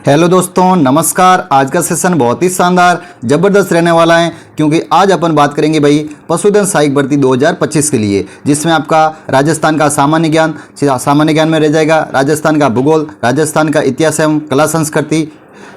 Hello दोस्तों, नमस्कार। आज का सेशन बहुत ही शानदार ज़बरदस्त रहने वाला है, क्योंकि आज अपन बात करेंगे भाई पशुधन सहायक भर्ती 2025 के लिए, जिसमें आपका राजस्थान का सामान्य ज्ञान में रह जाएगा, राजस्थान का भूगोल, राजस्थान का इतिहास एवं कला संस्कृति,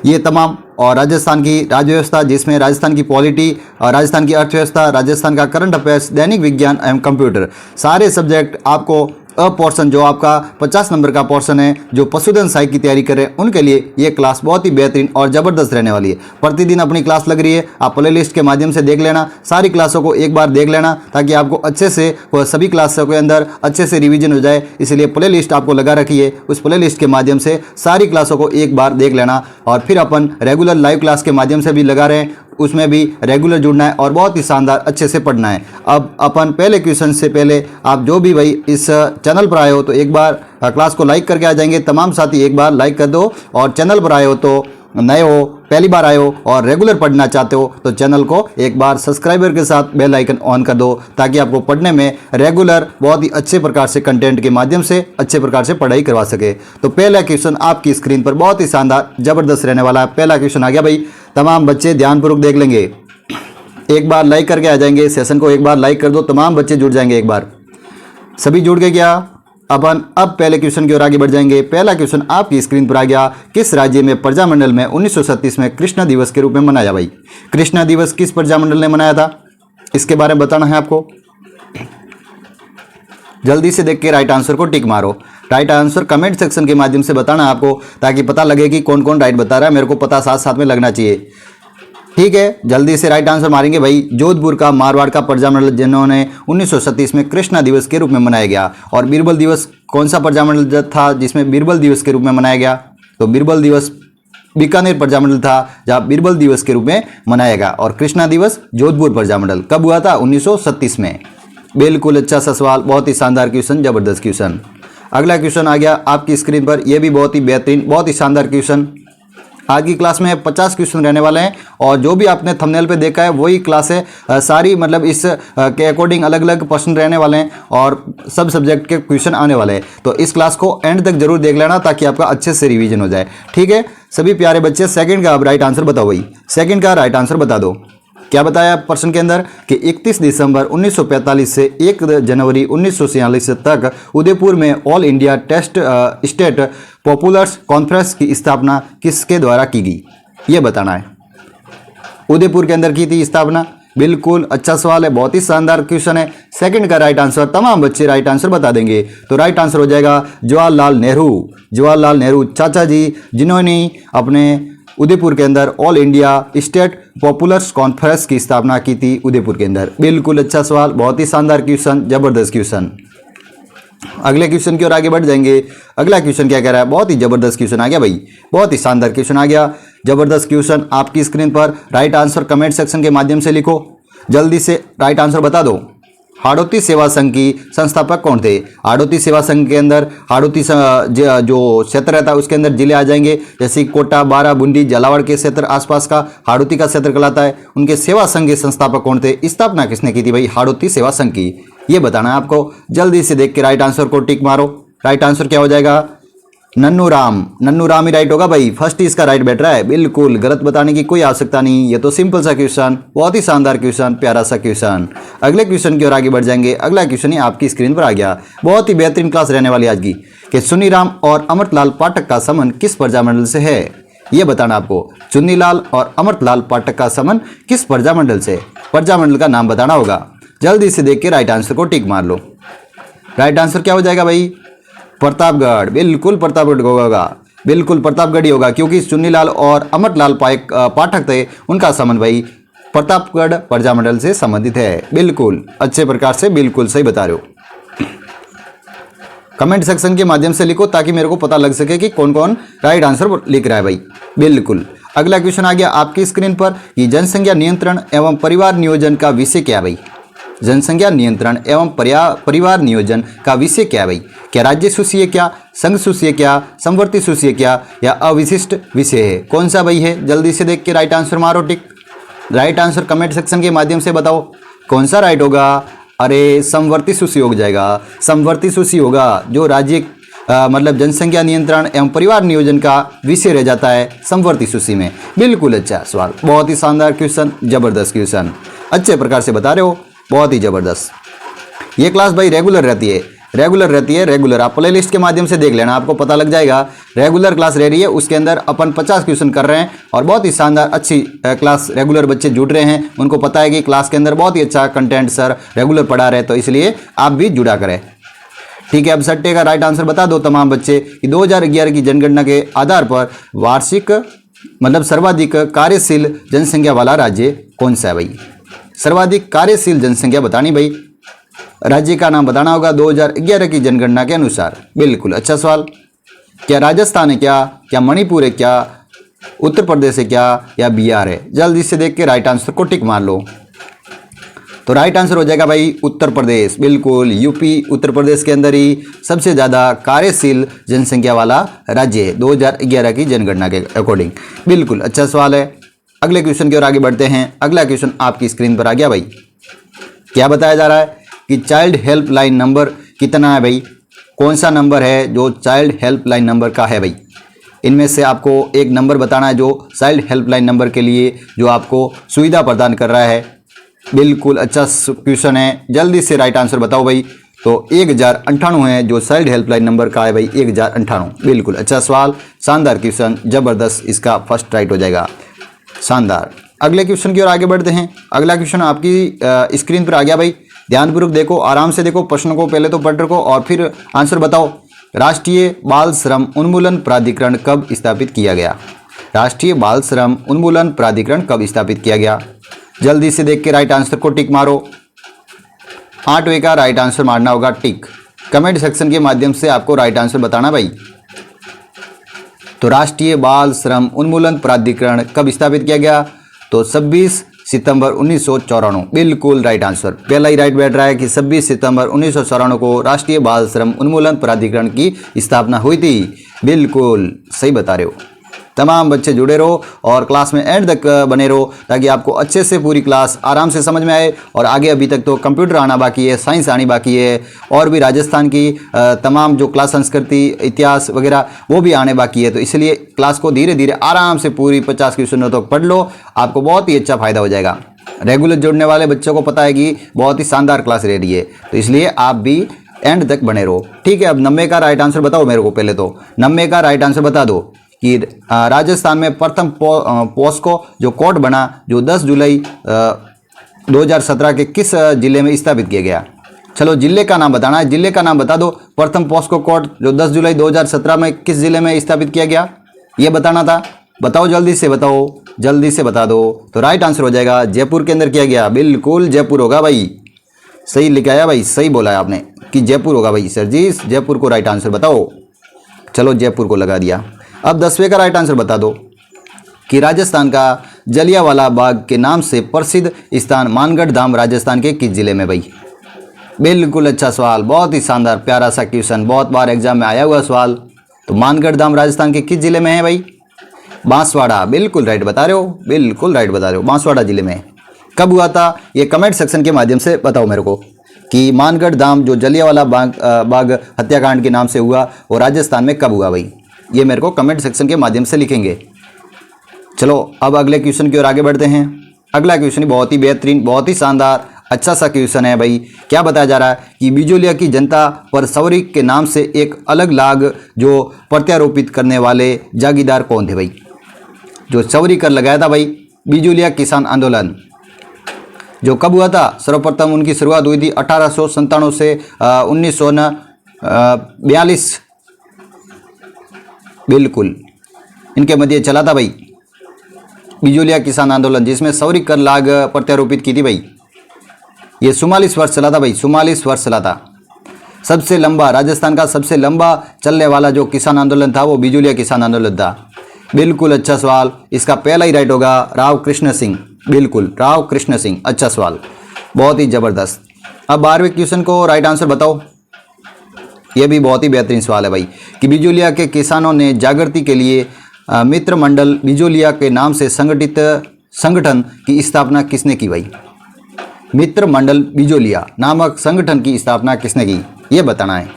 ये तमाम, और राजस्थान की राज्य व्यवस्था जिसमें राजस्थान की पॉलिटी और राजस्थान की अर्थव्यवस्था, राजस्थान का करंट अफेयर्स, दैनिक विज्ञान एवं कंप्यूटर, सारे सब्जेक्ट आपको पोर्शन जो आपका 50 नंबर का पोर्शन है, जो पशुधन सहायक की तैयारी कर रहे हैं उनके लिए ये क्लास बहुत ही बेहतरीन और ज़बरदस्त रहने वाली है। प्रतिदिन अपनी क्लास लग रही है, आप प्ले लिस्ट के माध्यम से देख लेना, सारी क्लासों को एक बार देख लेना, ताकि आपको अच्छे से सभी क्लासों के अंदर अच्छे से रिवीजन हो जाए। इसलिए प्ले लिस्ट आपको लगा रखी है, उस प्ले लिस्ट के माध्यम से सारी क्लासों को एक बार देख लेना, और फिर अपन रेगुलर लाइव क्लास के माध्यम से भी लगा रहे हैं, उसमें भी रेगुलर जुड़ना है और बहुत ही शानदार अच्छे से पढ़ना है। अब अपन पहले क्वेश्चन से पहले आप जो भी भाई इस चैनल पर आए हो तो एक बार क्लास को लाइक करके आ जाएंगे। तमाम साथी एक बार लाइक कर दो, और चैनल पर आए हो तो नए हो, पहली बार आए हो और रेगुलर पढ़ना चाहते हो तो चैनल को एक बार सब्सक्राइबर के साथ बेल आइकन ऑन कर दो, ताकि आपको पढ़ने में रेगुलर बहुत ही अच्छे प्रकार से कंटेंट के माध्यम से अच्छे प्रकार से पढ़ाई करवा सके। तो पहला क्वेश्चन आपकी स्क्रीन पर बहुत ही शानदार ज़बरदस्त रहने वाला है। पहला क्वेश्चन आ गया भाई, तमाम बच्चे ध्यानपूर्वक देख लेंगे, एक बार लाइक करके आ जाएंगे, सेशन को एक बार लाइक कर दो, तमाम बच्चे जुड़ जाएंगे। एक बार सभी जुड़ गए क्या? अपन अब पहले क्वेश्चन की ओर आगे बढ़ जाएंगे। पहला क्वेश्चन आपकी स्क्रीन पर आ गया, किस राज्य में प्रजामंडल में 1937 में कृष्णा दिवस के रूप में मनाया? भाई कृष्णा दिवस किस प्रजामंडल ने मनाया था, इसके बारे में बताना है आपको। जल्दी से देख के राइट आंसर को टिक मारो। राइट आंसर कमेंट सेक्शन के माध्यम से बताना है आपको, ताकि पता लगे कि कौन कौन राइट बता रहा है, मेरे को पता साथ साथ में लगना चाहिए। ठीक है, जल्दी से राइट आंसर मारेंगे भाई। जोधपुर का मारवाड़ का प्रजामंडल जिन्होंने 1937 में कृष्णा दिवस के रूप में मनाया गया। और बीरबल दिवस कौन सा प्रजामंडल था जिसमें बीरबल दिवस के रूप में मनाया गया? तो बीरबल दिवस बीकानेर प्रजामंडल था, जहाँ बीरबल दिवस के रूप में मनाया गया। और कृष्णा दिवस जोधपुर प्रजामंडल कब हुआ था? 1937 में। बिल्कुल अच्छा सा सवाल, बहुत ही शानदार क्वेश्चन, जबरदस्त क्वेश्चन। अगला क्वेश्चन आ गया आपकी स्क्रीन पर, यह भी बहुत ही बेहतरीन, बहुत ही शानदार क्वेश्चन। आज की क्लास में 50 क्वेश्चन रहने वाले हैं, और जो भी आपने थंबनेल पे देखा है वही क्लास है। सारी मतलब इस के अकॉर्डिंग अलग अलग प्रश्न रहने वाले हैं और सब सब्जेक्ट के क्वेश्चन आने वाले हैं। तो इस क्लास को एंड तक जरूर देख लेना, ताकि आपका अच्छे से रिवीजन हो जाए। ठीक है सभी प्यारे बच्चे, सेकंड का अब राइट आंसर बताओ भाई, सेकंड का राइट आंसर बता दो। क्या बताया प्रश्न के अंदर कि 31 दिसंबर 1945 से 1 जनवरी 1946 तक उदयपुर में all India test state populars conference की स्थापना किसके द्वारा की गई, ये बताना है। उदयपुर के अंदर की थी स्थापना। बिल्कुल अच्छा सवाल है, बहुत ही शानदार क्वेश्चन है। सेकंड का राइट आंसर तमाम बच्चे राइट आंसर बता देंगे, तो राइट आंसर हो जाएगा जवाहरलाल नेहरू। जवाहरलाल नेहरू चाचा जी, जिन्होंने अपने उदयपुर के अंदर all India state populars conference की स्थापना की थी उदयपुर के अंदर। बिल्कुल अच्छा सवाल, बहुत ही शानदार क्वेश्चन, जबरदस्त क्वेश्चन। अगले क्वेश्चन की ओर आगे बढ़ जाएंगे। अगला क्वेश्चन क्या कह रहा है? बहुत ही जबरदस्त क्वेश्चन आ गया भाई, बहुत ही शानदार क्वेश्चन आ गया, जबरदस्त क्वेश्चन आपकी स्क्रीन पर। राइट आंसर कमेंट सेक्शन के माध्यम से लिखो, जल्दी से राइट आंसर बता दो। हाड़ौती सेवा संघ की संस्थापक कौन थे? हाड़ौती सेवा संघ के अंदर हाड़ौती जो क्षेत्र रहता है उसके अंदर जिले आ जाएंगे, जैसे कोटा, बारा, बूंदी, झालावाड़ के क्षेत्र आसपास का हाड़ौती का क्षेत्र कहलाता है। उनके सेवा संघ के संस्थापक कौन थे? स्थापना किसने की थी भाई? हाड़ौती सेवा संघ की, ये बताना है आपको। जल्दी से देख के राइट आंसर को टिक मारो। राइट आंसर क्या हो जाएगा? नन्नू राम। नन्नू राम ही राइट होगा भाई, फर्स्ट ही इसका राइट बैठ रहा है। बिल्कुल गलत बताने की कोई आवश्यकता नहीं, ये तो सिंपल सा क्वेश्चन, बहुत ही शानदार क्वेश्चन, प्यारा सा क्वेश्चन। अगले क्वेश्चन की ओर आगे बढ़ जाएंगे। अगला क्वेश्चन ही आपकी स्क्रीन पर आ गया, बहुत ही बेहतरीन क्लास रहने वाली आज की, कि चुन्नीराम और अमृतलाल पाठक का संबंध किस प्रजामंडल से है, ये बताना आपको। चुन्नीलाल और अमृतलाल पाठक का संबंध किस प्रजामंडल से? प्रजामंडल का नाम बताना होगा। जल्दी से देख के राइट आंसर को टिक मार लो। राइट आंसर क्या हो जाएगा भाई? प्रतापगढ़। बिल्कुल प्रतापगढ़ होगा, बिल्कुल प्रतापगढ़ ही होगा, क्योंकि चुन्नीलाल और अमृतलाल पाठक थे, उनका संबंध भाई प्रतापगढ़ प्रजामंडल से संबंधित है। बिल्कुल अच्छे प्रकार से, बिल्कुल सही बता रहे हो। कमेंट सेक्शन के माध्यम से लिखो, ताकि मेरे को पता लग सके कि कौन कौन राइट आंसर लिख रहा है भाई। बिल्कुल अगला क्वेश्चन आ गया आपकी स्क्रीन पर, कि जनसंख्या नियंत्रण एवं परिवार नियोजन का विषय क्या है भाई? जनसंख्या नियंत्रण एवं परिवार नियोजन का विषय क्या है भाई? क्या राज्य सूची है, क्या संघ सूची है, क्या समवर्ती सूची है, क्या या अविशिष्ट विषय है? कौन सा भाई है? जल्दी से देख के राइट आंसर मारो टिक। राइट आंसर कमेंट सेक्शन के माध्यम से बताओ कौन सा राइट होगा। अरे समवर्ती सूची हो जाएगा, समवर्ती सूची होगा। जो राज्य मतलब जनसंख्या नियंत्रण एवं परिवार नियोजन का विषय रह जाता है समवर्ती सूची में। बिल्कुल अच्छा सवाल, बहुत ही शानदार क्वेश्चन, जबरदस्त क्वेश्चन, अच्छे प्रकार से बता रहे हो, बहुत ही जबरदस्त। ये क्लास भाई रेगुलर रहती है, रेगुलर आप प्ले लिस्ट के माध्यम से देख लेना, आपको पता लग जाएगा। रेगुलर क्लास रह रही है, उसके अंदर अपन 50 क्वेश्चन कर रहे हैं और बहुत ही शानदार अच्छी क्लास, रेगुलर बच्चे जुड़ रहे हैं, उनको पता है कि क्लास के अंदर बहुत ही अच्छा कंटेंट सर रेगुलर पढ़ा रहे हैं, तो इसलिए आप भी जुड़ा करें। ठीक है, अब सट्टे का राइट आंसर बता दो तमाम बच्चे कि 2011 की जनगणना के आधार पर वार्षिक मतलब सर्वाधिक कार्यशील जनसंख्या वाला राज्य कौन सा है भाई। सर्वाधिक कार्यशील जनसंख्या बतानी भाई, राज्य का नाम बताना होगा 2011 की जनगणना के अनुसार। बिल्कुल अच्छा सवाल। क्या राजस्थान है, क्या मणिपुर है, क्या उत्तर प्रदेश है, क्या या बिहार है। जल्दी से देख के राइट आंसर को टिक मार लो। तो राइट आंसर हो जाएगा भाई उत्तर प्रदेश। बिल्कुल, यूपी उत्तर प्रदेश के अंदर ही सबसे ज़्यादा कार्यशील जनसंख्या वाला राज्य है 2011 की जनगणना के अकॉर्डिंग। बिल्कुल अच्छा सवाल है। अगले क्वेश्चन की ओर आगे बढ़ते हैं। अगला क्वेश्चन आपकी स्क्रीन पर आ गया भाई। क्या बताया जा रहा है कि चाइल्ड हेल्पलाइन नंबर कितना है भाई। कौन सा नंबर है जो चाइल्ड हेल्पलाइन नंबर का है भाई। इनमें से आपको एक नंबर बताना है जो चाइल्ड हेल्पलाइन नंबर के लिए जो आपको सुविधा प्रदान कर रहा है। बिल्कुल अच्छा क्वेश्चन है, जल्दी से राइट आंसर बताओ भाई। तो 1098 है जो चाइल्ड हेल्पलाइन नंबर का है भाई, 1098। बिल्कुल अच्छा सवाल, शानदार क्वेश्चन, जबरदस्त, इसका फर्स्ट राइट हो जाएगा, शानदार। अगले क्वेश्चन की ओर आगे बढ़ते हैं। अगला क्वेश्चन आपकी स्क्रीन पर आ गया भाई, ध्यानपूर्वक देखो, आराम से देखो प्रश्न को, पहले तो पढ़ रखो और फिर आंसर बताओ। राष्ट्रीय बाल श्रम उन्मूलन प्राधिकरण कब स्थापित किया गया। राष्ट्रीय बाल श्रम उन्मूलन प्राधिकरण कब स्थापित किया गया। जल्दी से देख के राइट आंसर को टिक मारो। 8वें का राइट आंसर मारना होगा टिक। कमेंट सेक्शन के माध्यम से आपको राइट आंसर बताना भाई। तो राष्ट्रीय बाल श्रम उन्मूलन प्राधिकरण कब स्थापित किया गया, तो 26 सितंबर 1994। बिल्कुल राइट आंसर, पहला ही राइट बैठ रहा है कि 26 सितंबर 1994 को राष्ट्रीय बाल श्रम उन्मूलन प्राधिकरण की स्थापना हुई थी। बिल्कुल सही बता रहे हो। तमाम बच्चे जुड़े रहो और क्लास में एंड तक बने रहो ताकि आपको अच्छे से पूरी क्लास आराम से समझ में आए। और आगे अभी तक तो कंप्यूटर आना बाकी है, साइंस आनी बाकी है, और भी राजस्थान की तमाम जो क्लास संस्कृति, इतिहास वगैरह वो भी आने बाकी है। तो इसलिए क्लास को धीरे धीरे आराम से पूरी 50 क्वेश्चनों तक पढ़ लो, आपको बहुत ही अच्छा फायदा हो जाएगा। रेगुलर जुड़ने वाले बच्चों को पता है कि बहुत ही शानदार क्लास रह रही है, तो इसलिए आप भी एंड तक बने रहो। ठीक है, अब 90 का राइट आंसर बताओ मेरे को। पहले तो 90 का राइट आंसर बता दो कि राजस्थान में प्रथम पोस्को जो कोड बना जो 10 जुलाई 2017 के किस जिले में स्थापित किया गया। चलो जिले का नाम बताना है, जिले का नाम बता दो। प्रथम पोस्को कोड जो 10 जुलाई 2017 में किस जिले में स्थापित किया गया, ये बताना था। बताओ जल्दी से, बताओ जल्दी से बता दो। तो राइट आंसर हो जाएगा जयपुर के अंदर किया गया। बिल्कुल जयपुर होगा भाई, सही लिखाया भाई, सही बोला है आपने कि जयपुर होगा भाई। सर जी जयपुर को राइट आंसर बताओ। चलो जयपुर को लगा दिया। अब 10वें का राइट आंसर बता दो कि राजस्थान का जलियांवाला बाग के नाम से प्रसिद्ध स्थान मानगढ़ धाम राजस्थान के किस जिले में भाई। बिल्कुल अच्छा सवाल, बहुत ही शानदार प्यारा सा क्वेश्चन, बहुत बार एग्जाम में आया हुआ सवाल। तो मानगढ़ धाम राजस्थान के किस जिले में है भाई। बांसवाड़ा। बिल्कुल राइट बता रहे हो, बिल्कुल राइट बता रहे हो, बांसवाड़ा जिले में। कब हुआ था ये कमेंट सेक्शन के माध्यम से बताओ मेरे को कि मानगढ़ धाम जो जलियांवाला बाग हत्याकांड के नाम से हुआ वो राजस्थान में कब हुआ भाई। ये मेरे को कमेंट सेक्शन के माध्यम से लिखेंगे। चलो अब अगले क्वेश्चन की ओर आगे बढ़ते हैं। अगला क्वेश्चन बहुत ही बेहतरीन, बहुत ही शानदार, अच्छा सा क्वेश्चन है भाई। क्या बताया जा रहा है कि बिजोलिया की जनता पर सवरी के नाम से एक अलग लाग जो प्रत्यारोपित करने वाले जागीरदार कौन थे भाई। जो सवरी कर लगाया था भाई, बिजोलिया किसान आंदोलन जो कब हुआ था। सर्वप्रथम उनकी शुरुआत हुई थी 1897 से 1942 बिल्कुल इनके मध्य चला था भाई बिजोलिया किसान आंदोलन, जिसमें सवरी कर लाग प्रत्यारोपित की थी भाई। ये 44 वर्ष चला था भाई, 44 वर्ष चला था। सबसे लंबा, राजस्थान का सबसे लंबा चलने वाला जो किसान आंदोलन था वो बिजोलिया किसान आंदोलन था। बिल्कुल अच्छा सवाल, इसका पहला ही राइट होगा राव कृष्ण सिंह। बिल्कुल राव कृष्ण सिंह, अच्छा सवाल, बहुत ही जबरदस्त। अब 12वें क्वेश्चन को राइट आंसर बताओ। यह भी बहुत ही बेहतरीन सवाल है भाई कि बिजोलिया के किसानों ने जागृति के लिए मित्र मंडल बिजोलिया के नाम से संगठित संगठन की स्थापना किसने की भाई। मित्र मंडल बिजोलिया नामक संगठन की स्थापना किसने की, ये बताना है।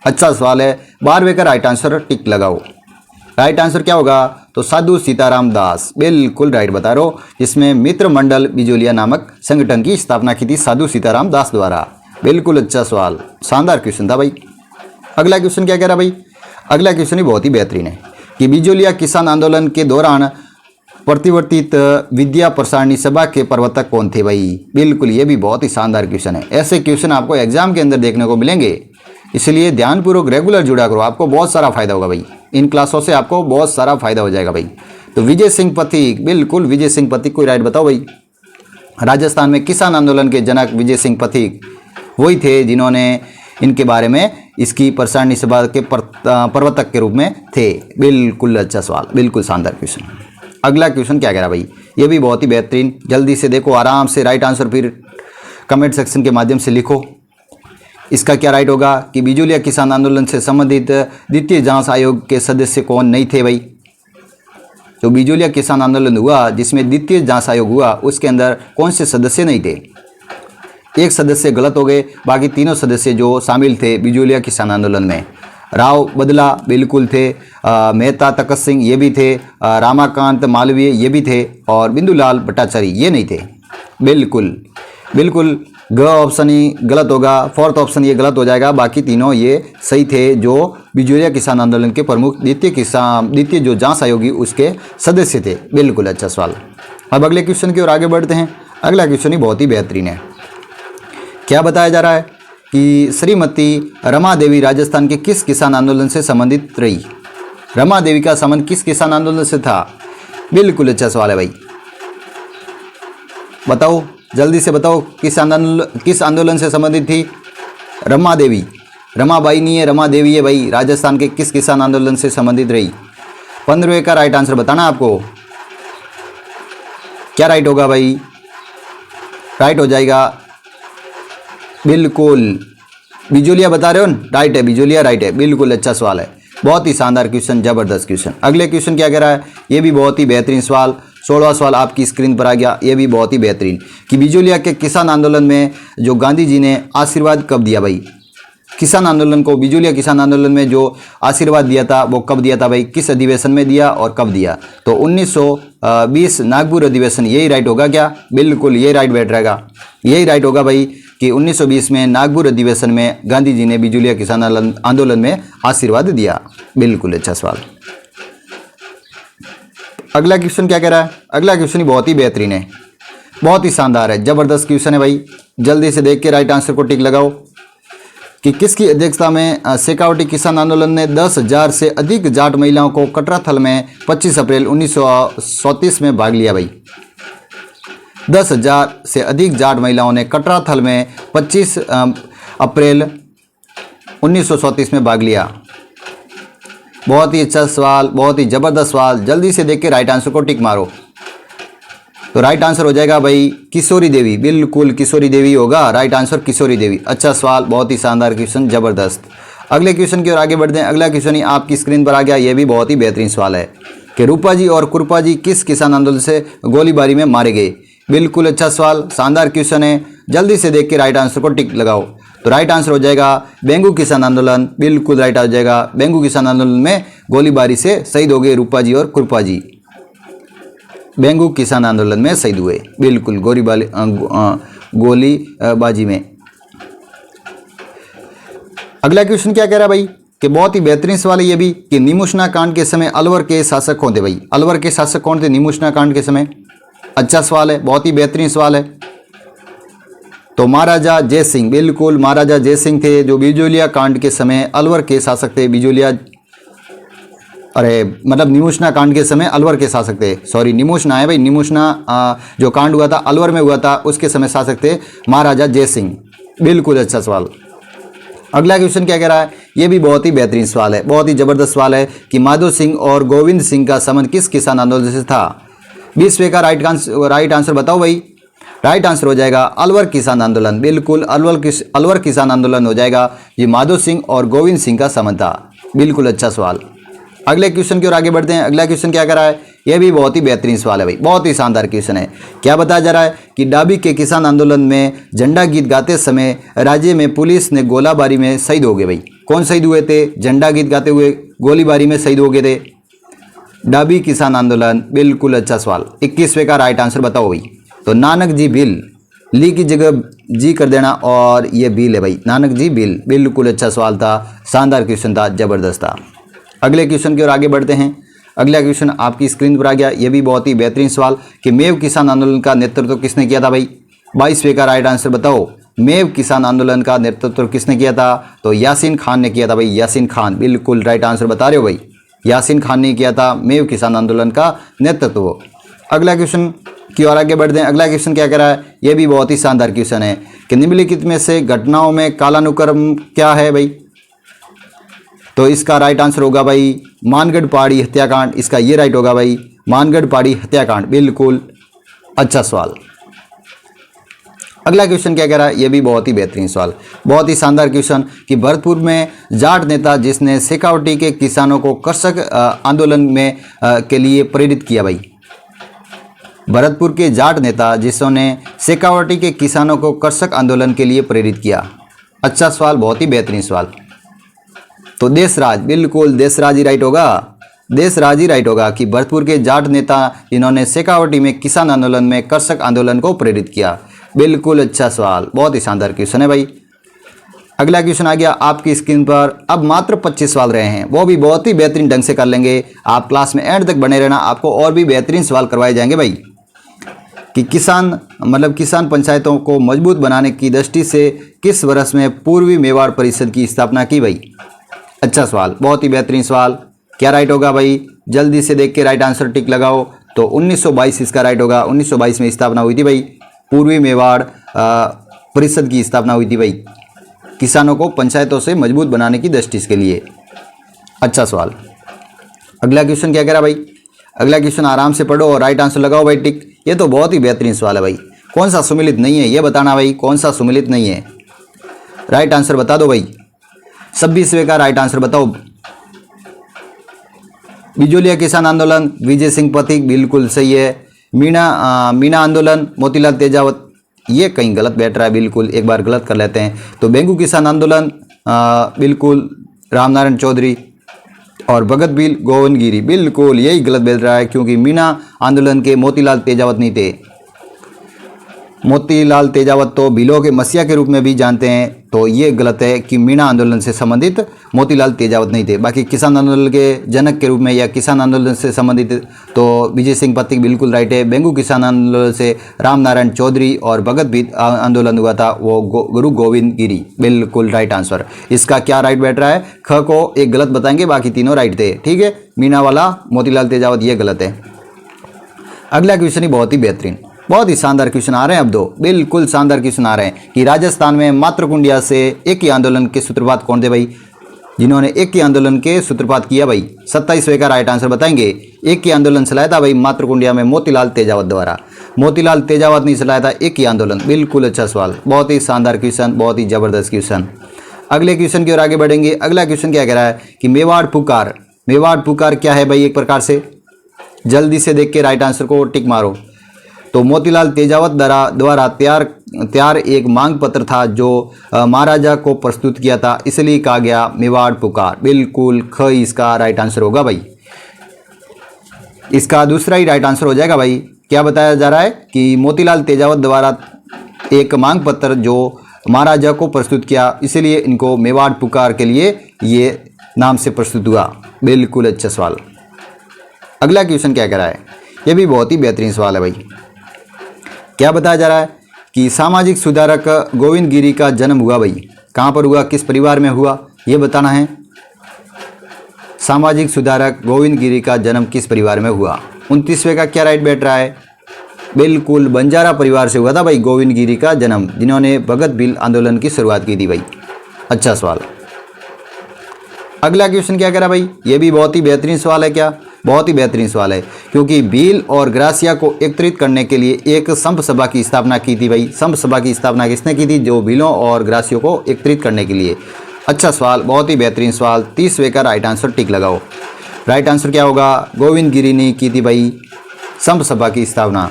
अच्छा सवाल है। 12वें का राइट आंसर टिक लगाओ। राइट आंसर क्या होगा? तो साधु सीताराम दास, बिल्कुल राइट बता रहे हो। इसमें मित्र मंडल बिजोलिया नामक संगठन की स्थापना की थी साधु सीताराम दास द्वारा। बिल्कुल अच्छा सवाल, शानदार क्वेश्चन था भाई। अगला क्वेश्चन क्या कह रहा भाई? अगला क्वेश्चन ही बहुत ही बेहतरीन है कि बिजोलिया किसान आंदोलन के दौरान प्रतिवर्तित विद्या प्रसारणी सभा के प्रवर्तक कौन थे भाई? बिल्कुल, ये भी बहुत ही शानदार क्वेश्चन है। ऐसे क्वेश्चन आपको एग्जाम के अंदर देखने को मिलेंगे, इसलिए ध्यानपूर्वक रेगुलर जुड़ा करो, आपको बहुत सारा फायदा होगा भाई। इन क्लासों से आपको बहुत सारा फायदा हो जाएगा भाई। तो विजय सिंह पथिक, बिल्कुल विजय सिंह पथिक, कोई राइट बताओ भाई। राजस्थान में किसान आंदोलन के जनक विजय सिंह पथिक वही थे जिन्होंने इनके बारे में इसकी प्रसारणी सभा के प्रवर्तक के रूप में थे। बिल्कुल अच्छा सवाल, बिल्कुल शानदार क्वेश्चन। अगला क्वेश्चन क्या कह रहा भाई? ये भी बहुत ही बेहतरीन, जल्दी से देखो, आराम से राइट आंसर फिर कमेंट सेक्शन के माध्यम से लिखो। इसका क्या राइट होगा कि बिजोलिया किसान आंदोलन से संबंधित द्वितीय जांच आयोग के सदस्य कौन नहीं थे भाई? जो बिजोलिया किसान आंदोलन हुआ जिसमें द्वितीय जांच आयोग हुआ, उसके अंदर कौन से सदस्य नहीं थे? एक सदस्य गलत हो गए, बाकी तीनों सदस्य जो शामिल थे बिजोलिया किसान आंदोलन में, राव बदला बिल्कुल थे, मेहता तकत सिंह ये भी थे, रामाकांत मालवीय ये भी थे, और बिंदुलाल भट्टाचार्य ये नहीं थे। बिल्कुल बिल्कुल ग ऑप्शन ही गलत होगा, फोर्थ ऑप्शन ये गलत हो जाएगा, बाकी तीनों ये सही थे जो बिजोलिया किसान आंदोलन के प्रमुख द्वितीय जो जांच आयोगी उसके सदस्य थे। बिल्कुल अच्छा सवाल। अब अगले क्वेश्चन की ओर आगे बढ़ते हैं। अगला क्वेश्चन ही बहुत ही बेहतरीन है। क्या बताया जा रहा है कि श्रीमती रमा देवी राजस्थान के किस किसान आंदोलन से संबंधित रही? रमा देवी का संबंध किस किसान आंदोलन से था? बिल्कुल अच्छा सवाल है भाई, बताओ जल्दी से बताओ, किस आंदोलन से संबंधित थी रमा देवी? रमाबाई नहीं है, रमा देवी है भाई। राजस्थान के किस किसान आंदोलन से संबंधित रही? 15वें का राइट आंसर बताना आपको। क्या राइट होगा भाई? राइट हो जाएगा बिल्कुल बिजोलिया, बता रहे हो ना? राइट है, बिजोलिया राइट है। बिल्कुल अच्छा सवाल है, बहुत ही शानदार क्वेश्चन, जबरदस्त क्वेश्चन। अगले क्वेश्चन क्या कह रहा है? ये भी बहुत ही बेहतरीन सवाल, 16वां सवाल आपकी स्क्रीन पर आ गया। ये भी बहुत ही बेहतरीन कि बिजोलिया के किसान आंदोलन में जो गांधी जी ने आशीर्वाद कब दिया भाई? किसान आंदोलन को, बिजोलिया किसान आंदोलन में जो आशीर्वाद दिया था वो कब दिया था भाई? किस अधिवेशन में दिया और कब दिया? तो 1920 नागपुर अधिवेशन, यही राइट होगा क्या? बिल्कुल ये राइट बैठ रहेगा, यही राइट होगा भाई कि 1920 में नागपुर अधिवेशन में गांधी जी ने बिजोलिया किसान आंदोलन में आशीर्वाद दिया। बिल्कुल अच्छा सवाल। अगला क्वेश्चन क्या कह रहा है? अगला क्वेश्चन बहुत ही बेहतरीन है, बहुत ही शानदार है, जबरदस्त क्वेश्चन है भाई। जल्दी से देख के राइट आंसर को टिक लगाओ कि किसकी अध्यक्षता में शेखावटी किसान आंदोलन ने 10,000 से अधिक जाट महिलाओं को कटराथल में 25 अप्रैल 1937 में भाग लिया भाई? 10,000 से अधिक जाट महिलाओं ने कटराथल में 25 अप्रैल 1937 में भाग लिया। बहुत ही अच्छा सवाल, बहुत ही जबरदस्त सवाल। जल्दी से देख के राइट आंसर को टिक मारो। तो राइट आंसर हो जाएगा भाई किशोरी देवी, बिल्कुल किशोरी देवी होगा राइट आंसर, किशोरी देवी। अच्छा सवाल, बहुत ही शानदार क्वेश्चन, जबरदस्त। अगले क्वेश्चन की ओर आगे बढ़ते हैं। अगला क्वेश्चन ही आपकी स्क्रीन पर आ गया। यह भी बहुत ही बेहतरीन सवाल है कि रूपा जी और कुरपा जी किस किसान आंदोलन से गोलीबारी में मारे गए? बिल्कुल अच्छा सवाल, शानदार क्वेश्चन है। जल्दी से देख के राइट आंसर को टिक लगाओ। तो राइट आंसर हो जाएगा बेंगू किसान आंदोलन, बिल्कुल राइट आ जाएगा। बेंगू किसान आंदोलन में गोलीबारी से शहीद हो गए रूपा जी और कुरपा जी, बेंगू किसान आंदोलन में शहीद हुए, बिल्कुल गोलीबाजी में। अगला क्वेश्चन क्या कह रहा है भाई कि बहुत ही बेहतरीन सवाल है ये भी कि निमुषना कांड के समय अलवर के शासक कौन थे भाई? अलवर के शासक कौन थे निमुषना कांड के समय? अच्छा सवाल है, बहुत ही बेहतरीन सवाल है। तो महाराजा जय सिंह, बिल्कुल महाराजा जय सिंह थे जो बिजोलिया कांड के समय अलवर के शासक थे। बिजोलिया, अरे मतलब निमुषना कांड के समय अलवर के शासक थे, सॉरी निमुषना है भाई, निमुषना जो कांड हुआ था अलवर में हुआ था, उसके समय शासक थे महाराजा जय सिंह। बिल्कुल अच्छा सवाल। अगला क्वेश्चन क्या कह रहा है? ये भी बहुत ही बेहतरीन सवाल है, बहुत ही जबरदस्त सवाल है कि माधो सिंह और गोविंद सिंह का संबंध किस किसान आंदोलन से था? 20वें का राइट आंसर बताओ भाई। राइट आंसर हो जाएगा अलवर किसान आंदोलन, बिल्कुल अलवर किसान आंदोलन हो जाएगा। ये माधो सिंह और गोविंद सिंह का संबंध था, बिल्कुल अच्छा सवाल। अगले क्वेश्चन की ओर आगे बढ़ते हैं। अगला क्वेश्चन क्या कर रहा है? यह भी बहुत ही बेहतरीन सवाल है भाई, बहुत ही शानदार क्वेश्चन है। क्या बताया जा रहा है कि डाबी के किसान आंदोलन में झंडा गीत गाते समय राज्य में पुलिस ने गोलाबारी में शहीद हो गए भाई? कौन शहीद हुए थे? झंडा गीत गाते हुए गोलीबारी में शहीद हो गए थे। डाबी किसान आंदोलन, बिल्कुल अच्छा सवाल। 21वें का राइट आंसर बताओ भाई। तो नानक जी बिल, ली की जगह जी कर देना और ये बिल है भाई, नानक जी बिल, बिल्कुल अच्छा सवाल था, शानदार क्वेश्चन था, जबरदस्त था। अगले क्वेश्चन की ओर आगे बढ़ते हैं। अगला क्वेश्चन आपकी स्क्रीन पर आ गया, ये भी बहुत ही बेहतरीन सवाल कि मेव किसान आंदोलन का नेतृत्व किसने किया था भाई? 22वें का राइट आंसर बताओ। मेव किसान आंदोलन का नेतृत्व किसने किया था? तो यासीन खान ने किया था भाई, यासीन खान, बिल्कुल राइट आंसर बता रहे हो भाई, यासीन खान ने किया था मेव किसान आंदोलन का नेतृत्व। अगला क्वेश्चन की ओर आगे बढ़ते हैं। अगला क्वेश्चन क्या कह रहा है? यह भी बहुत ही शानदार क्वेश्चन है कि निम्नलिखित में से घटनाओं में कालानुक्रम क्या है भाई? तो इसका राइट आंसर होगा भाई मानगढ़ पहाड़ी हत्याकांड, इसका ये राइट होगा भाई, मानगढ़ पहाड़ी हत्याकांड, बिल्कुल अच्छा सवाल। अगला क्वेश्चन क्या कह रहा है? यह भी बहुत ही बेहतरीन सवाल, बहुत ही शानदार क्वेश्चन कि भरतपुर में जाट नेता जिसने शेखावटी के किसानों को कृषक आंदोलन में के लिए प्रेरित किया भाई? भरतपुर के जाट नेता जिसने शेखावटी के किसानों को कृषक आंदोलन के लिए प्रेरित किया। अच्छा सवाल, बहुत ही बेहतरीन सवाल। तो देशराज, बिल्कुल देशराज ही राइट होगा, देशराज ही राइट होगा कि भरतपुर के जाट नेता जिन्होंने शेखावटी में किसान आंदोलन में कृषक आंदोलन को प्रेरित किया। बिल्कुल अच्छा सवाल, बहुत ही शानदार क्वेश्चन है भाई। अगला क्वेश्चन आ गया आपकी स्क्रीन पर। अब मात्र 25 सवाल रहे हैं, वो भी बहुत ही बेहतरीन ढंग से कर लेंगे। आप क्लास में एंड तक बने रहना, आपको और भी बेहतरीन सवाल करवाए जाएंगे भाई कि किसान पंचायतों को मजबूत बनाने की दृष्टि से किस वर्ष में पूर्वी मेवाड़ परिषद की स्थापना की भाई? अच्छा सवाल, बहुत ही बेहतरीन सवाल। क्या राइट होगा भाई? जल्दी से देख के राइट आंसर टिक लगाओ। तो 1922 इसका राइट होगा, 1922 में स्थापना हुई थी भाई, पूर्वी मेवाड़ परिषद की स्थापना हुई थी भाई, किसानों को पंचायतों से मजबूत बनाने की दृष्टि के लिए। अच्छा सवाल। अगला क्वेश्चन क्या कह रहा भाई? अगला क्वेश्चन आराम से पढ़ो और राइट आंसर लगाओ भाई टिक। ये तो बहुत ही बेहतरीन सवाल है भाई। कौन सा सुमिलित नहीं है ये बताना भाई, कौन सा सुमिलित नहीं है? राइट आंसर बता दो भाई। 26वें का राइट आंसर बताओ। बिजोलिया किसान आंदोलन, विजय सिंह पथिक, बिल्कुल सही है। मीणा आंदोलन, मोतीलाल तेजावत, ये कहीं गलत बैठ रहा है, बिल्कुल एक बार गलत कर लेते हैं। तो बेंगू किसान आंदोलन बिल्कुल रामनारायण चौधरी, और भगत बिल गोविंदगिरी, बिल्कुल यही गलत बैठ रहा है क्योंकि मीणा आंदोलन के मोतीलाल तेजावत नहीं थे। मोतीलाल तेजावत तो भीलों के मसीहा के रूप में भी जानते हैं, तो ये गलत है कि मीणा आंदोलन से संबंधित मोतीलाल तेजावत नहीं थे। बाकी किसान आंदोलन के जनक के रूप में या किसान आंदोलन से संबंधित तो विजय सिंह पथिक बिल्कुल राइट है। बेंगू किसान आंदोलन से रामनारायण चौधरी और भगत बीत आंदोलन हुआ था वो गुरु गोविंद गिरी, बिल्कुल राइट आंसर। इसका क्या राइट बैठ रहा है? ख को एक गलत बताएंगे, बाकी तीनों राइट थे, ठीक है। मीणा वाला मोतीलाल तेजावत ये गलत है। अगला क्वेश्चन ही बहुत ही बेहतरीन, बहुत ही शानदार क्वेश्चन आ रहे हैं अब दो, बिल्कुल शानदार क्वेश्चन आ रहे हैं कि राजस्थान में मातृकुंडिया से एक ही आंदोलन के सूत्रपात कौन थे भाई? जिन्होंने एक ही आंदोलन के सूत्रपात किया भाई। 27वें का राइट आंसर बताएंगे। एक ही आंदोलन चलाया था भाई मातृकुंडिया में मोतीलाल तेजावत द्वारा, मोतीलाल तेजावत नहीं चलाया था, एक ही आंदोलन। बिल्कुल अच्छा सवाल, बहुत ही शानदार क्वेश्चन, बहुत ही जबरदस्त क्वेश्चन। अगले क्वेश्चन की ओर आगे बढ़ेंगे। अगला क्वेश्चन क्या कह रहा है कि मेवाड़ पुकार, मेवाड़ पुकार क्या है भाई? एक प्रकार से जल्दी से देख के राइट आंसर को टिक मारो। तो मोतीलाल तेजावत द्वारा तैयार एक मांग पत्र था जो महाराजा को प्रस्तुत किया था, इसलिए कहा गया मेवाड़ पुकार। बिल्कुल ख इसका राइट आंसर होगा भाई। इसका दूसरा ही राइट आंसर हो जाएगा भाई। क्या बताया जा रहा है कि मोतीलाल तेजावत द्वारा एक मांग पत्र जो महाराजा को प्रस्तुत किया, इसलिए इनको मेवाड़ पुकार के लिए ये नाम से प्रस्तुत हुआ। बिल्कुल अच्छा सवाल। अगला क्वेश्चन क्या कह रहा है? यह भी बहुत ही बेहतरीन सवाल है भाई। क्या बताया जा रहा है कि सामाजिक सुधारक गोविंद गिरी का जन्म हुआ भाई, कहाँ पर हुआ, किस परिवार में हुआ, ये बताना है। सामाजिक सुधारक गोविंद गिरी का जन्म किस परिवार में हुआ? 29वें का क्या राइट बैठ रहा है? बिल्कुल बंजारा परिवार से हुआ था भाई गोविंद गिरी का जन्म, जिन्होंने भगत बिल आंदोलन की शुरुआत की थी भाई। अच्छा सवाल। अगला क्वेश्चन क्या कह रहा भाई? ये भी बहुत ही बेहतरीन सवाल है। क्या? बहुत ही बेहतरीन सवाल है क्योंकि भील और ग्रासिया को एकत्रित करने के लिए एक संप सभा की स्थापना की थी भाई। संप सभा की स्थापना किसने की थी? जो भीलों और ग्रासियों को एकत्रित करने के लिए। अच्छा सवाल, बहुत ही बेहतरीन सवाल। 30वें का राइट आंसर टिक लगाओ। राइट आंसर क्या होगा? गोविंद गिरी ने की थी भाई संप सभा की स्थापना,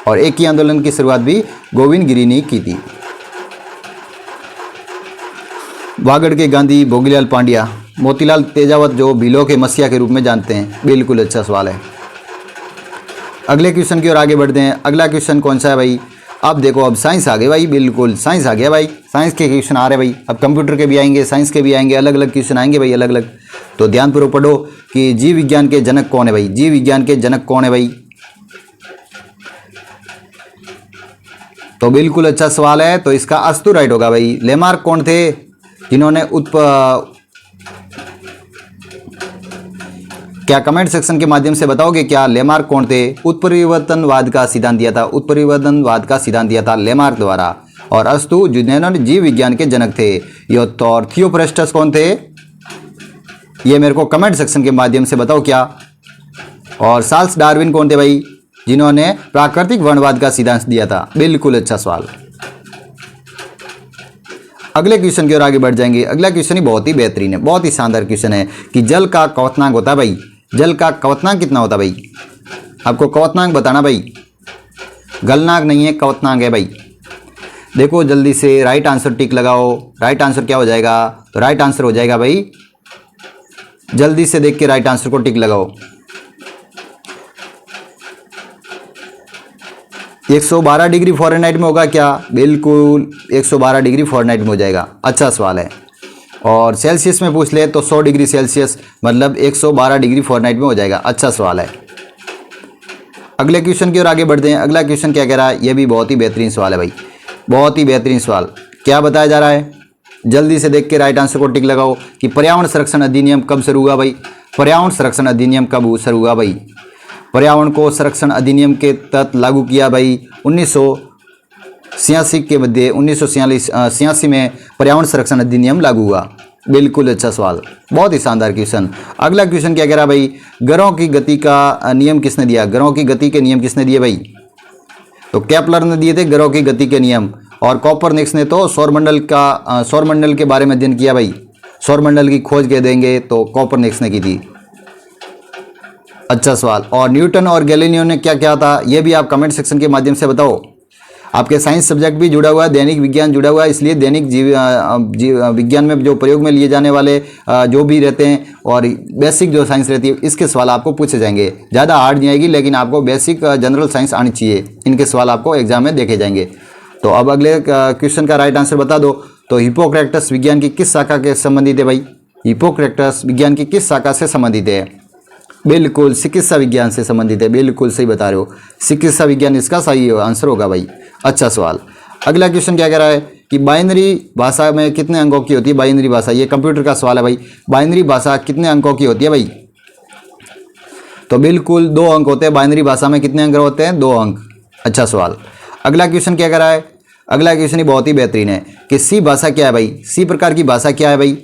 और एक ही आंदोलन की शुरुआत भी गोविंद गिरी ने की थी। वागड़ के गांधी भोगीलाल पांड्या, मोतीलाल तेजावत जो भीलों के मसीहा के रूप में जानते हैं। बिल्कुल अच्छा सवाल है। अगले क्वेश्चन की ओर आगे बढ़ते हैं। अगला क्वेश्चन कौन सा है भाई? अब देखो, अब साइंस आ गए भाई, बिल्कुल साइंस आ गया भाई, साइंस के क्वेश्चन आ रहे भाई। अब कंप्यूटर के भी आएंगे, साइंस के भी आएंगे, अलग अलग क्वेश्चन आएंगे भाई, अलग अलग। तो ध्यानपूर्वक पढ़ो कि जीव विज्ञान के जनक कौन है भाई? जीव विज्ञान के जनक कौन है भाई? तो बिल्कुल अच्छा सवाल है, तो इसका अस्तु राइट होगा भाई। लेमार्क कौन थे जिन्होंने क्या कमेंट सेक्शन के माध्यम से बताओगे क्या लेमार्क कौन थे? उत्परिवर्तनवाद का सिद्धांत दिया था, उत्परिवर्तनवाद का सिद्धांत दिया था लेमार्क द्वारा। और अस्तु जिन्होंने जीव विज्ञान के जनक थे। और थियोफ्रास्टस कौन थे? ये मेरे को कमेंट सेक्शन के माध्यम से बताओ क्या। और चार्ल्स डार्विन कौन थे भाई? जिन्होंने प्राकृतिक वर्णवाद का सिद्धांत दिया था। बिल्कुल अच्छा सवाल। अगले क्वेश्चन की ओर आगे बढ़ जाएंगे। अगला क्वेश्चन ही बहुत ही बेहतरीन है, बहुत ही शानदार क्वेश्चन है कि जल का क्वथनांक होता है भाई। जल का क्वथनांक कितना होता है भाई? आपको क्वथनांक बताना भाई, गलनांक नहीं है, क्वथनांक है भाई। देखो जल्दी से राइट आंसर टिक लगाओ। राइट आंसर क्या हो जाएगा? तो राइट आंसर हो जाएगा भाई, जल्दी से देख के राइट आंसर को टिक लगाओ। 112 डिग्री फ़ारेनहाइट में होगा क्या? बिल्कुल 112 डिग्री फ़ारेनहाइट में हो जाएगा। अच्छा सवाल है। और सेल्सियस में पूछ ले तो 100 डिग्री सेल्सियस मतलब 112 डिग्री फ़ारेनहाइट में हो जाएगा। अच्छा सवाल है। अगले क्वेश्चन की ओर आगे बढ़ते हैं। अगला क्वेश्चन क्या कह रहा है? यह भी बहुत ही बेहतरीन सवाल है भाई, बहुत ही बेहतरीन सवाल। क्या बताया जा रहा है? जल्दी से देख के राइट आंसर को टिक लगाओ कि पर्यावरण संरक्षण अधिनियम कब शुरू हुआ भाई? पर्यावरण संरक्षण अधिनियम कब शुरू हुआ भाई? पर्यावरण को संरक्षण अधिनियम के तहत लागू किया भाई 1986 के मध्य 1986 में पर्यावरण संरक्षण अधिनियम लागू हुआ। बिल्कुल अच्छा सवाल, बहुत ही शानदार क्वेश्चन। अगला क्वेश्चन क्या कह रहा है भाई? ग्रहों की गति का नियम किसने दिया? ग्रहों की गति के नियम किसने दिए भाई? तो केपलर ने दिए थे ग्रहों की गति के नियम। और कोपरनिकस ने तो सौरमंडल के बारे में अध्ययन किया भाई। सौरमंडल की खोज कह देंगे तो कोपरनिकस ने की थी। अच्छा सवाल। और न्यूटन और गैलीलियो ने क्या किया था? यह भी आप कमेंट सेक्शन के माध्यम से बताओ। आपके साइंस सब्जेक्ट भी जुड़ा हुआ है, दैनिक विज्ञान जुड़ा हुआ है, इसलिए दैनिक जीव विज्ञान में जो प्रयोग में लिए जाने वाले जो भी रहते हैं और बेसिक जो साइंस रहती है इसके सवाल आपको पूछे जाएंगे। ज़्यादा हार्ड नहीं आएगी, लेकिन आपको बेसिक जनरल साइंस आनी चाहिए। इनके सवाल आपको एग्जाम में देखे जाएंगे। तो अब अगले क्वेश्चन का राइट आंसर बता दो। तो हिपोक्रेटस विज्ञान की किस शाखा के संबंधित है भाई? हिपोक्रेटस विज्ञान की किस शाखा से संबंधित है? बिल्कुल चिकित्सा विज्ञान से संबंधित है। बिल्कुल सही बता रहे हो, चिकित्सा विज्ञान इसका सही आंसर होगा भाई। अच्छा सवाल। अगला क्वेश्चन क्या कह रहा है कि बाइनरी भाषा में कितने अंकों की होती है? बाइनरी भाषा, ये कंप्यूटर का सवाल है भाई। बाइनरी भाषा कितने अंकों की होती है भाई? तो बिल्कुल 2 अंक होते हैं। बाइनरी भाषा में कितने अंक होते हैं? 2 अंक। अच्छा सवाल। अगला क्वेश्चन क्या कह रहा है? अगला क्वेश्चन ही बहुत ही बेहतरीन है कि सी भाषा क्या है भाई? सी प्रकार की भाषा क्या है भाई?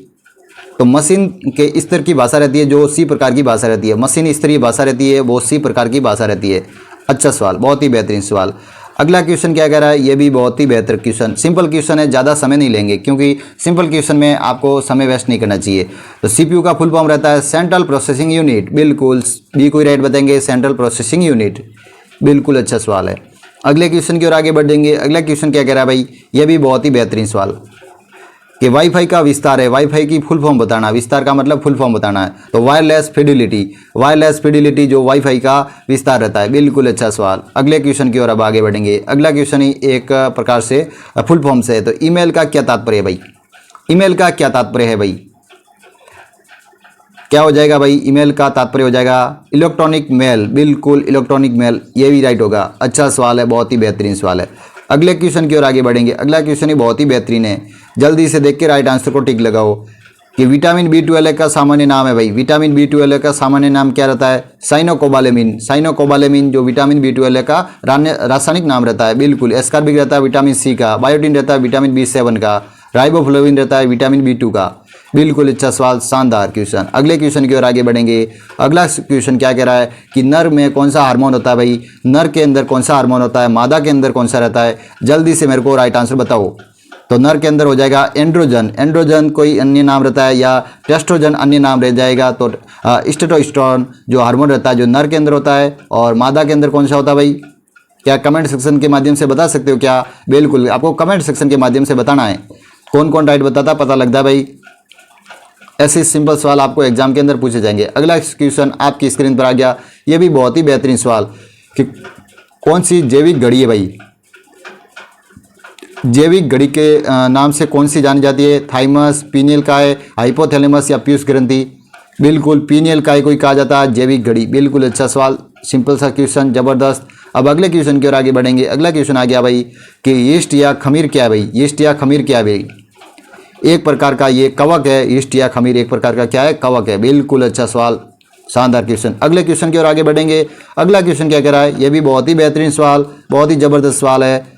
तो मशीन के स्तर की भाषा रहती है जो सी प्रकार की भाषा रहती है। मशीन स्तरीय भाषा रहती है वो सी प्रकार की भाषा रहती है। अच्छा सवाल, बहुत ही बेहतरीन सवाल। अगला क्वेश्चन क्या कह रहा है? ये भी बहुत ही बेहतर क्वेश्चन, सिंपल क्वेश्चन है, ज़्यादा समय नहीं लेंगे क्योंकि सिंपल क्वेश्चन में आपको समय वेस्ट नहीं करना चाहिए। तो सीपीयू का फुल फॉर्म रहता है सेंट्रल प्रोसेसिंग यूनिट। बिल्कुल बी कोई राइट बताएंगे, सेंट्रल प्रोसेसिंग यूनिट। बिल्कुल अच्छा सवाल है। अगले क्वेश्चन की ओर आगे बढ़ देंगे। अगला क्वेश्चन क्या कह रहा है भाई? ये भी बहुत ही बेहतरीन सवाल कि वाईफाई का विस्तार है। वाईफाई की फुल फॉर्म बताना, विस्तार का मतलब फुल फॉर्म बताना है। तो वायरलेस फिडिलिटी, वायरलेस फिडिलिटी जो वाईफाई का विस्तार रहता है। बिल्कुल अच्छा सवाल। अगले क्वेश्चन की ओर अब आगे बढ़ेंगे। अगला क्वेश्चन ही एक प्रकार से फुल फॉर्म से है। तो ईमेल का क्या तात्पर्य है भाई? ईमेल का क्या तात्पर्य है भाई? क्या हो जाएगा भाई? ईमेल का तात्पर्य हो जाएगा इलेक्ट्रॉनिक मेल। बिल्कुल इलेक्ट्रॉनिक मेल, ये भी राइट होगा। अच्छा सवाल है, बहुत ही बेहतरीन सवाल है। अगले क्वेश्चन की ओर आगे बढ़ेंगे। अगला क्वेश्चन ही बहुत ही बेहतरीन है, जल्दी से देख के राइट आंसर को टिक लगाओ कि विटामिन B12 का सामान्य नाम है भाई। विटामिन B12 का सामान्य नाम क्या रहता है? साइनोकोबालेमिन। साइनोकोबालेमिन जो विटामिन B12 का रासायनिक नाम रहता है। बिल्कुल एस्कॉर्बिक रहता है विटामिन C का, बायोटिन रहता है विटामिन B7 का, राइबोफ्लेविन रहता है विटामिन B2 का। बिल्कुल अच्छा सवाल, शानदार क्वेश्चन। अगले क्वेश्चन की ओर आगे बढ़ेंगे। अगला क्वेश्चन क्या कह रहा है कि नर में कौन सा हार्मोन होता है भाई? नर के अंदर कौन सा हार्मोन होता है? मादा के अंदर कौन सा रहता है? जल्दी से मेरे को राइट आंसर बताओ। तो नर के अंदर हो जाएगा एंड्रोजन। एंड्रोजन कोई अन्य नाम रहता है या टेस्ट्रोजन अन्य नाम रह जाएगा। तो टेस्टोस्टेरोन जो हार्मोन रहता है जो नर के अंदर होता है। और मादा के अंदर कौन सा होता है भाई? क्या कमेंट सेक्शन के माध्यम से बता सकते हो क्या? बिल्कुल आपको कमेंट सेक्शन के माध्यम से बताना है। कौन कौन राइट बताता पता लगता है भाई। ऐसे सिंपल सवाल आपको एग्जाम के अंदर पूछे जाएंगे। अगला क्वेश्चन आपकी स्क्रीन पर आ गया, ये भी बहुत ही बेहतरीन सवाल कि कौन सी जैविक घड़ी है भाई, जैविक घड़ी के नाम से कौन सी जानी जाती है? थाइमस, पीनियल काय, हाइपोथैलेमस या पीयूष ग्रंथि? बिल्कुल पीनियल काय को ही कहा जाता है जैविक घड़ी। बिल्कुल अच्छा सवाल, सिंपल सा क्वेश्चन, जबरदस्त। अब अगले क्वेश्चन की ओर आगे बढ़ेंगे। अगला क्वेश्चन आ गया भाई कि यीस्ट या खमीर क्या है भाई? यीस्ट या खमीर क्या है भाई? एक प्रकार का ये कवक है। यीस्ट या खमीर एक प्रकार का क्या है? कवक है। बिल्कुल अच्छा सवाल, शानदार क्वेश्चन। अगले क्वेश्चन की ओर आगे बढ़ेंगे। अगला क्वेश्चन क्या कह रहा है? ये भी बहुत ही बेहतरीन सवाल, बहुत ही जबरदस्त सवाल है।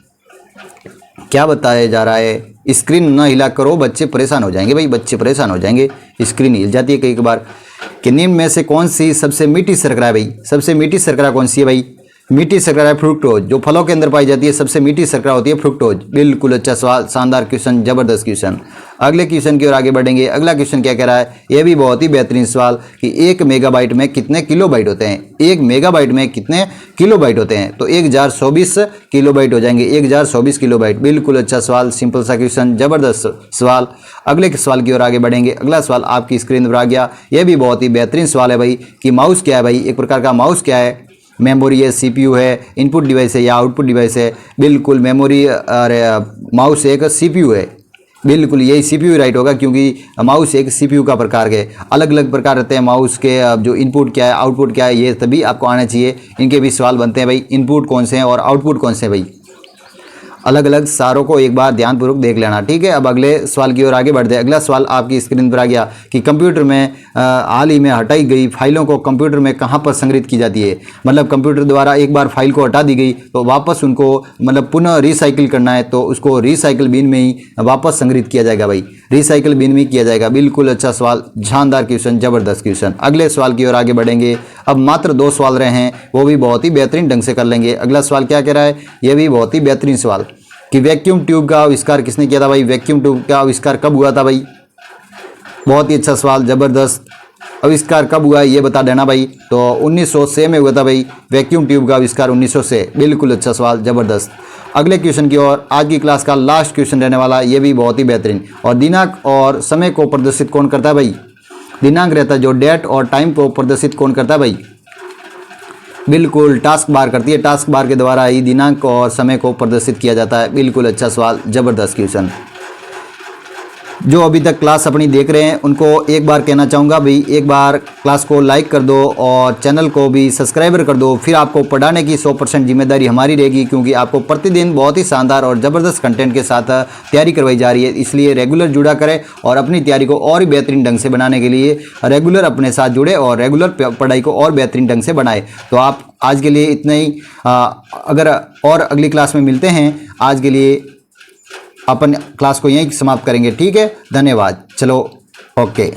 क्या बताया जा रहा है? स्क्रीन ना हिला करो, बच्चे परेशान हो जाएंगे भाई, बच्चे परेशान हो जाएंगे। स्क्रीन हिल जाती है कई बार। कि निम्न में से कौन सी सबसे मीठी शर्करा है भाई? सबसे मीठी शर्करा कौन सी है भाई? मीठी शर्करा है फ्रुक्टोज। जो फलों के अंदर पाई जाती है सबसे मीठी शर्करा होती है फ्रुक्टोज। बिल्कुल अच्छा सवाल, शानदार क्वेश्चन, जबरदस्त क्वेश्चन। अगले क्वेश्चन की ओर आगे बढ़ेंगे। अगला क्वेश्चन क्या कह रहा है? यह भी बहुत ही बेहतरीन सवाल कि 1 मेगाबाइट में कितने किलोबाइट होते हैं? 1 मेगाबाइट में कितने किलोबाइट होते हैं? तो 1024 किलोबाइट हो जाएंगे, 1024 किलोबाइट। बिल्कुल अच्छा सवाल, सिंपल सा क्वेश्चन, जबरदस्त सवाल। अगले के सवाल की ओर आगे बढ़ेंगे। अगला सवाल आपकी स्क्रीन पर आ गया, यह भी बहुत ही बेहतरीन सवाल है भाई कि माउस क्या है भाई? एक प्रकार का माउस क्या है? मेमोरी है, सीपीयू है, इनपुट डिवाइस है या आउटपुट डिवाइस है? बिल्कुल मेमोरी, अरे माउस एक सीपीयू है। बिल्कुल यही सीपीयू राइट होगा, क्योंकि माउस एक सीपीयू का प्रकार है। अलग अलग प्रकार रहते हैं माउस के, जो इनपुट क्या है, आउटपुट क्या है, ये तभी आपको आना चाहिए। इनके भी सवाल बनते हैं भाई, इनपुट कौन से हैं और आउटपुट कौन से हैं भाई। अलग अलग सारों को एक बार ध्यानपूर्वक देख लेना, ठीक है। अब अगले सवाल की ओर आगे बढ़ते हैं। अगला सवाल आपकी स्क्रीन पर आ गया कि कंप्यूटर में हाल ही में हटाई गई फाइलों को कंप्यूटर में कहाँ पर संग्रहित की जाती है? मतलब कंप्यूटर द्वारा एक बार फाइल को हटा दी गई तो वापस उनको मतलब पुनः रिसाइकिल करना है, तो उसको रिसाइकिल बिन में ही वापस संग्रहित किया जाएगा भाई, रिसाइकिल बिन में किया जाएगा। बिल्कुल अच्छा सवाल, शानदार क्वेश्चन, जबरदस्त क्वेश्चन। अगले सवाल की ओर आगे बढ़ेंगे। अब मात्र 2 सवाल रहे हैं, वो भी बहुत ही बेहतरीन ढंग से कर लेंगे। अगला सवाल क्या कह रहा है? यह भी बहुत ही बेहतरीन सवाल कि वैक्यूम ट्यूब का आविष्कार किसने किया था भाई? वैक्यूम ट्यूब का आविष्कार कब हुआ था भाई? बहुत ही अच्छा सवाल, जबरदस्त। आविष्कार कब हुआ है ये बता देना भाई। तो 1906 में हुआ था भाई वैक्यूम ट्यूब का आविष्कार, 1906। बिल्कुल अच्छा सवाल, जबरदस्त। अगले क्वेश्चन की ओर, आज की क्लास का लास्ट क्वेश्चन रहने वाला, ये भी बहुत ही बेहतरीन। और दिनांक और समय को प्रदर्शित कौन करता है भाई? दिनांक रहता है जो डेट और टाइम को प्रदर्शित कौन करता है भाई? बिल्कुल टास्क बार करती है, टास्क बार के द्वारा ही दिनांक और समय को प्रदर्शित किया जाता है। बिल्कुल अच्छा सवाल, जबरदस्त क्वेश्चन। जो अभी तक क्लास अपनी देख रहे हैं उनको एक बार कहना चाहूँगा भाई, एक बार क्लास को लाइक कर दो और चैनल को भी सब्सक्राइबर कर दो। फिर आपको पढ़ाने की 100% जिम्मेदारी हमारी रहेगी, क्योंकि आपको प्रतिदिन बहुत ही शानदार और ज़बरदस्त कंटेंट के साथ तैयारी करवाई जा रही है। इसलिए रेगुलर जुड़ा करें और अपनी तैयारी को और भी बेहतरीन ढंग से बनाने के लिए रेगुलर अपने साथ जुड़े और रेगुलर पढ़ाई को और बेहतरीन ढंग से बनाए। तो आप आज के लिए इतना ही, अगर और अगली क्लास में मिलते हैं। आज के लिए अपन क्लास को यहीं समाप्त करेंगे, ठीक है। धन्यवाद, चलो ओके।